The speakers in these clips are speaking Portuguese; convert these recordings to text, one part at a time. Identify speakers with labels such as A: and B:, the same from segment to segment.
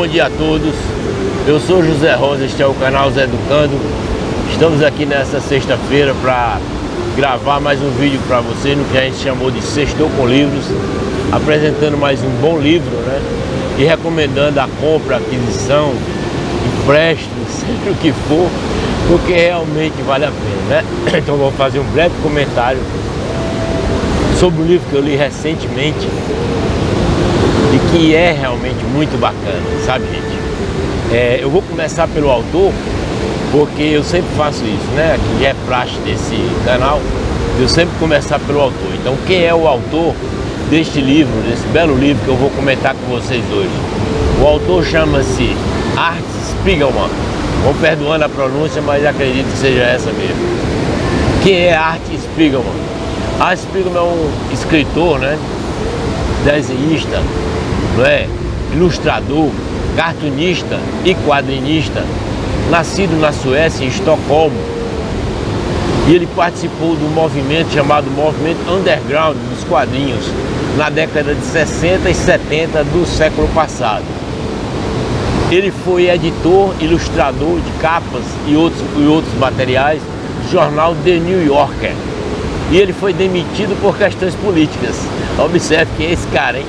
A: bom dia a todos. Eu sou José Rosa, este é o canal Zé Educando. Estamos aqui nessa sexta-feira para gravar mais um vídeo para você no que a gente chamou de Sextou com Livros, apresentando mais um bom livro, né? E recomendando a compra, aquisição, empréstimo, seja o que for, porque realmente vale a pena, né? Então vou fazer um breve comentário sobre um livro que eu li recentemente e que é realmente muito bacana, sabe, gente? Eu vou começar pelo autor, porque eu sempre faço isso, né? Que é praxe desse canal, eu sempre começar pelo autor. Então, quem é o autor deste livro, desse belo livro que eu vou comentar com vocês hoje? O autor chama-se Art Spiegelman. Vão perdoando a pronúncia, mas acredito que seja essa mesmo. Quem é Art Spiegelman? Art Spiegelman é um escritor, né? Desenhista, não é? Ilustrador, cartunista e quadrinista, nascido na Suécia, em Estocolmo, e ele participou do movimento chamado Movimento Underground dos quadrinhos na década de 60 e 70 do século passado. Ele foi editor, ilustrador de capas e outros materiais do jornal The New Yorker, e ele foi demitido por questões políticas. Observe quem é esse cara, hein?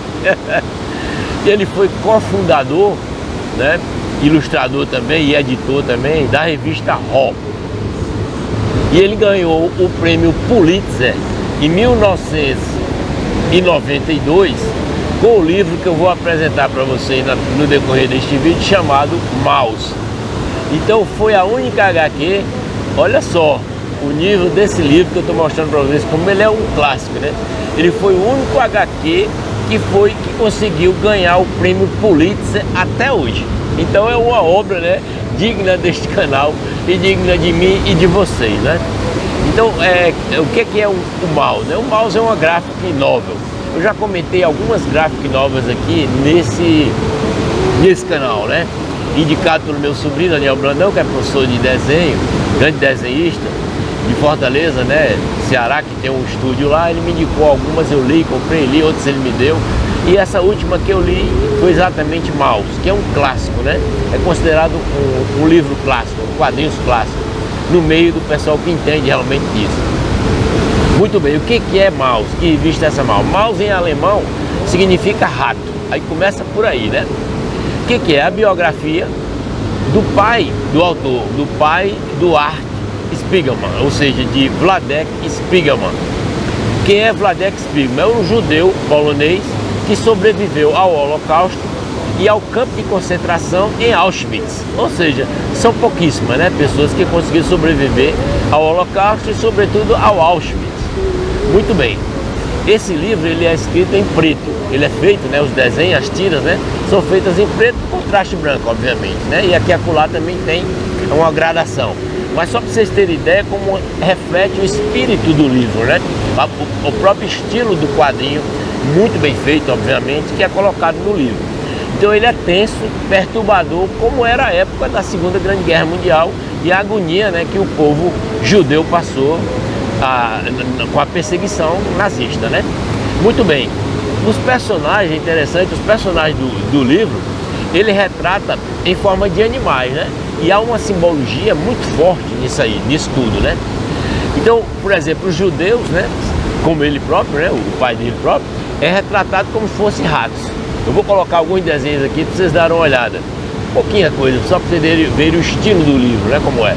A: Ele foi cofundador, né, ilustrador também e editor também da revista Raw. E ele ganhou o prêmio Pulitzer em 1992 com o livro que eu vou apresentar para vocês no decorrer deste vídeo, chamado Maus. Então foi a única HQ, olha só o nível desse livro que eu estou mostrando para vocês, como ele é um clássico, né? Ele foi o único HQ que conseguiu ganhar o prêmio Pulitzer até hoje. Então é uma obra, né, digna deste canal e digna de mim e de vocês, né? Então, o que é o Maus, né? O Maus é uma graphic novel. Eu já comentei algumas graphic novels aqui nesse canal, né? Indicado pelo meu sobrinho Daniel Brandão, que é professor de desenho, grande desenhista de Fortaleza, né, Ceará, que tem um estúdio lá. Ele me indicou algumas, eu li, comprei, li, outras ele me deu. E essa última que eu li foi exatamente Maus, que é um clássico, né? É considerado um livro clássico, um quadrinhos clássico, no meio do pessoal que entende realmente disso. Muito bem, o que é Maus? Que revista é essa Maus? Maus em alemão significa rato. Aí começa por aí, né? O que é? A biografia do pai do autor, do pai do Art Spiegelman, ou seja, de Wladek Spiegelman. Quem é Wladek Spiegelman? É um judeu polonês que sobreviveu ao Holocausto e ao campo de concentração em Auschwitz. Ou seja, são pouquíssimas, né, pessoas que conseguiram sobreviver ao Holocausto e sobretudo ao Auschwitz. Muito bem. Esse livro ele é escrito em preto. Ele é feito, né, os desenhos, as tiras, né, são feitas em preto com traste branco, obviamente, né? E aqui e acolá também tem uma gradação. Mas só para vocês terem ideia como reflete o espírito do livro, né? O próprio estilo do quadrinho, muito bem feito, obviamente, que é colocado no livro. Então ele é tenso, perturbador, como era a época da Segunda Grande Guerra Mundial e a agonia, né, que o povo judeu passou com a perseguição nazista, né? Muito bem. Os personagens, interessante, os personagens do livro, ele retrata em forma de animais, né? E há uma simbologia muito forte nisso tudo, né? Então, por exemplo, os judeus, né, como ele próprio, né, o pai dele próprio, é retratado como se fossem ratos. Eu vou colocar alguns desenhos aqui para vocês darem uma olhada. Pouquinha coisa, só para vocês verem o estilo do livro, né, como é.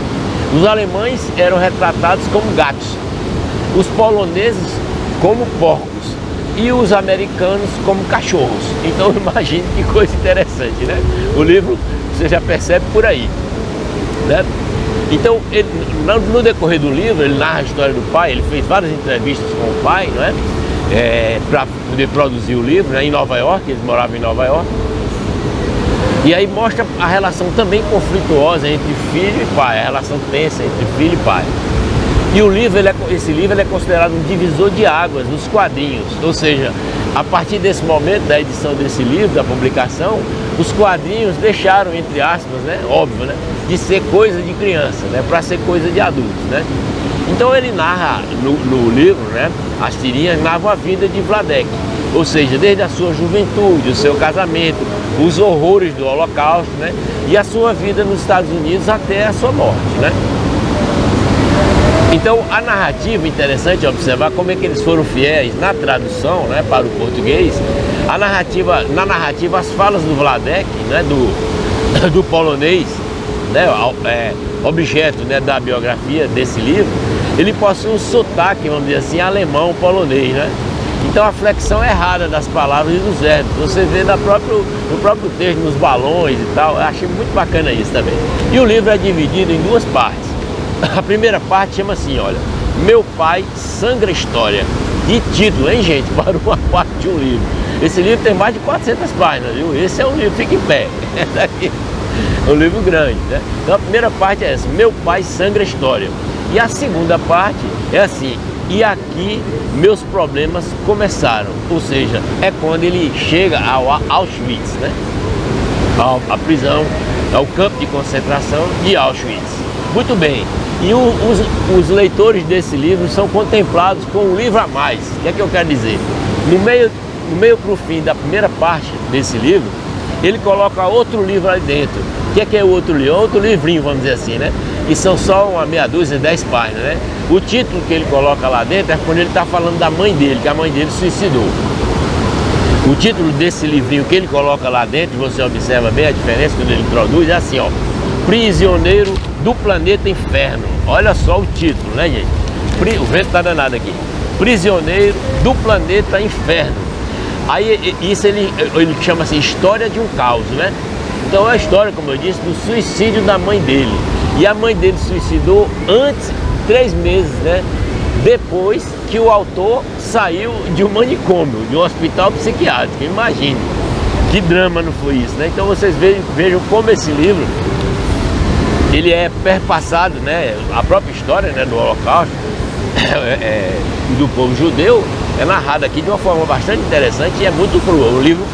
A: Os alemães eram retratados como gatos, os poloneses como porcos e os americanos como cachorros. Então imagine que coisa interessante, né? O livro, você já percebe por aí, né? Então, no decorrer do livro, ele narra a história do pai. Ele fez várias entrevistas com o pai, não é? Para poder produzir o livro, né, em Nova York. Eles moravam em Nova York. E aí mostra a relação também conflituosa entre filho e pai, a relação tensa entre filho e pai. E esse livro é considerado um divisor de águas nos quadrinhos. Ou seja, a partir desse momento da edição desse livro, da publicação, os quadrinhos deixaram, entre aspas, né, óbvio, né, de ser coisa de criança, né, para ser coisa de adultos, né. Então ele narra no livro, né, as tirinhas narram a vida de Wladek. Ou seja, desde a sua juventude, o seu casamento, os horrores do Holocausto, né? E a sua vida nos Estados Unidos até a sua morte, né? Então, a narrativa, interessante observar como é que eles foram fiéis na tradução, né, para o português. Na narrativa, as falas do Vladek, né, do polonês, né, objeto, né, da biografia desse livro, ele possui um sotaque, vamos dizer assim, alemão-polonês, né? Então a flexão é errada das palavras e dos verbos. Você vê no próprio texto, nos balões e tal. Eu achei muito bacana isso também. E o livro é dividido em duas partes. A primeira parte chama assim, olha, Meu Pai Sangra História. Que título, hein, gente, para uma parte de um livro. Esse livro tem mais de 400 páginas, viu? Esse é um livro, fica em pé. Esse aqui é um livro grande, né? Então a primeira parte é essa, Meu Pai Sangra História. E a segunda parte é assim, e aqui meus problemas começaram. Ou seja, é quando ele chega ao Auschwitz, né? A prisão, ao campo de concentração de Auschwitz. Muito bem, e os leitores desse livro são contemplados com um livro a mais. O que é que eu quero dizer? No meio para o fim da primeira parte desse livro, ele coloca outro livro ali dentro. O que é o outro livro? Outro livrinho, vamos dizer assim, né? E são só uma meia dúzia, 10 páginas, né? O título que ele coloca lá dentro é quando ele está falando da mãe dele, que a mãe dele suicidou. O título desse livrinho que ele coloca lá dentro, você observa bem a diferença quando ele introduz, é assim, ó, Prisioneiro do Planeta Inferno. Olha só o título, né, gente? O vento tá danado aqui. Prisioneiro do Planeta Inferno. Aí isso ele chama assim, História de um Caos, né? Então é a história, como eu disse, do suicídio da mãe dele. E a mãe dele suicidou antes, 3 meses, né? Depois que o autor saiu de um manicômio, de um hospital psiquiátrico. Imagine, que drama não foi isso, né? Então vocês vejam como esse livro, ele é perpassado, né? A própria história, né, do Holocausto, do povo judeu, é narrada aqui de uma forma bastante interessante e é muito crua. Um livro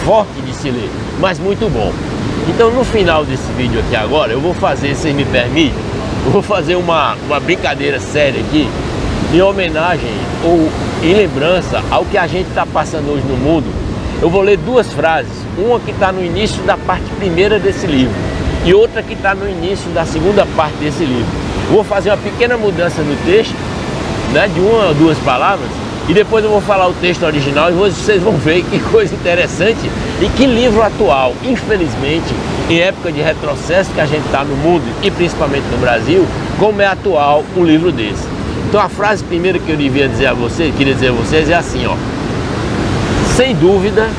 A: forte de se ler, mas muito bom. Então no final desse vídeo aqui agora, eu vou fazer, se me permite, eu vou fazer uma brincadeira séria aqui, em homenagem ou em lembrança ao que a gente está passando hoje no mundo. Eu vou ler 2 frases, uma que está no início da parte primeira desse livro e outra que está no início da segunda parte desse livro. Eu vou fazer uma pequena mudança no texto, né, de 1 ou 2 palavras, e depois eu vou falar o texto original e vocês vão ver que coisa interessante e que livro atual. Infelizmente, em época de retrocesso que a gente está no mundo e principalmente no Brasil, como é atual um livro desse. Então a frase primeira que eu queria dizer a vocês é assim, ó. Sem dúvida,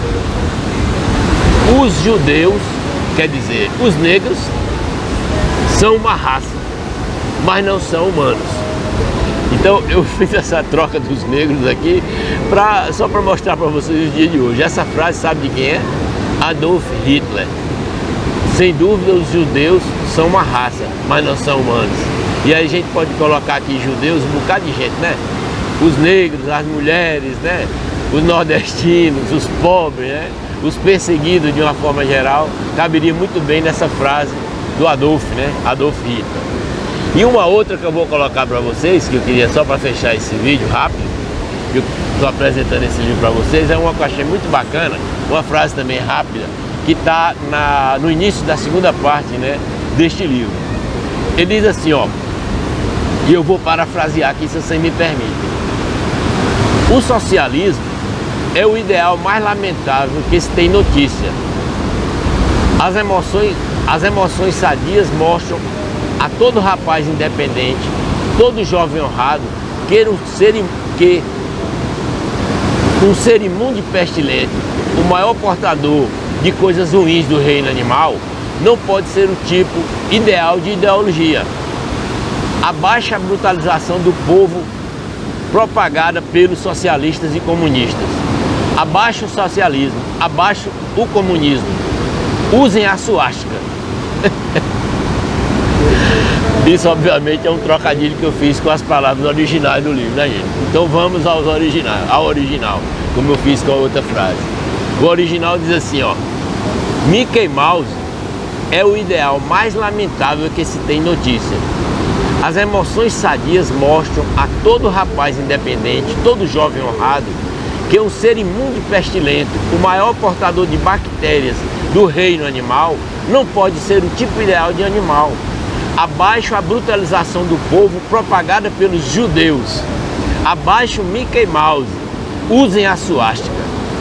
A: os judeus, quer dizer, os negros, são uma raça, mas não são humanos. Então eu fiz essa troca dos negros aqui só para mostrar para vocês o dia de hoje. Essa frase sabe de quem é? Adolf Hitler. Sem dúvida os judeus são uma raça, mas não são humanos. E aí a gente pode colocar aqui judeus, um bocado de gente, né? Os negros, as mulheres, né? Os nordestinos, os pobres, né? Os perseguidos de uma forma geral, caberia muito bem nessa frase do Adolf, né? Adolf Hitler. E uma outra que eu vou colocar para vocês, que eu queria só para fechar esse vídeo rápido, que eu estou apresentando esse livro para vocês, é uma que eu achei muito bacana, uma frase também rápida, que está no início da segunda parte, né, deste livro. Ele diz assim, ó, e eu vou parafrasear aqui se você me permite. O socialismo é o ideal mais lamentável que se tem notícia. As emoções sadias mostram a todo rapaz independente, todo jovem honrado, que um ser imundo e pestilente, o maior portador de coisas ruins do reino animal, não pode ser o tipo ideal de ideologia. Abaixa a brutalização do povo propagada pelos socialistas e comunistas. Abaixa o socialismo, abaixa o comunismo. Usem a suástica. Isso obviamente é um trocadilho que eu fiz com as palavras originais do livro, né, gente? Então vamos ao original, como eu fiz com a outra frase. O original diz assim, ó: Mickey Mouse é o ideal mais lamentável que se tem notícia. As emoções sadias mostram a todo rapaz independente, todo jovem honrado, que um ser imundo e pestilento, o maior portador de bactérias do reino animal, não pode ser o tipo ideal de animal. Abaixo a brutalização do povo propagada pelos judeus. Abaixo Mickey Mouse. Usem a suástica.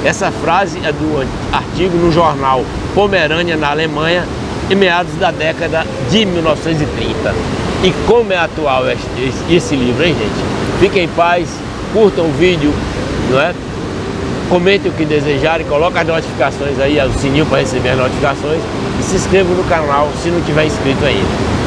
A: Essa frase é do artigo no jornal Pomerânia, na Alemanha, em meados da década de 1930. E como é atual esse livro, hein, gente? Fiquem em paz, curtam o vídeo, não é? Comentem o que desejarem, coloquem as notificações aí, o sininho para receber as notificações e se inscrevam no canal se não tiver inscrito ainda.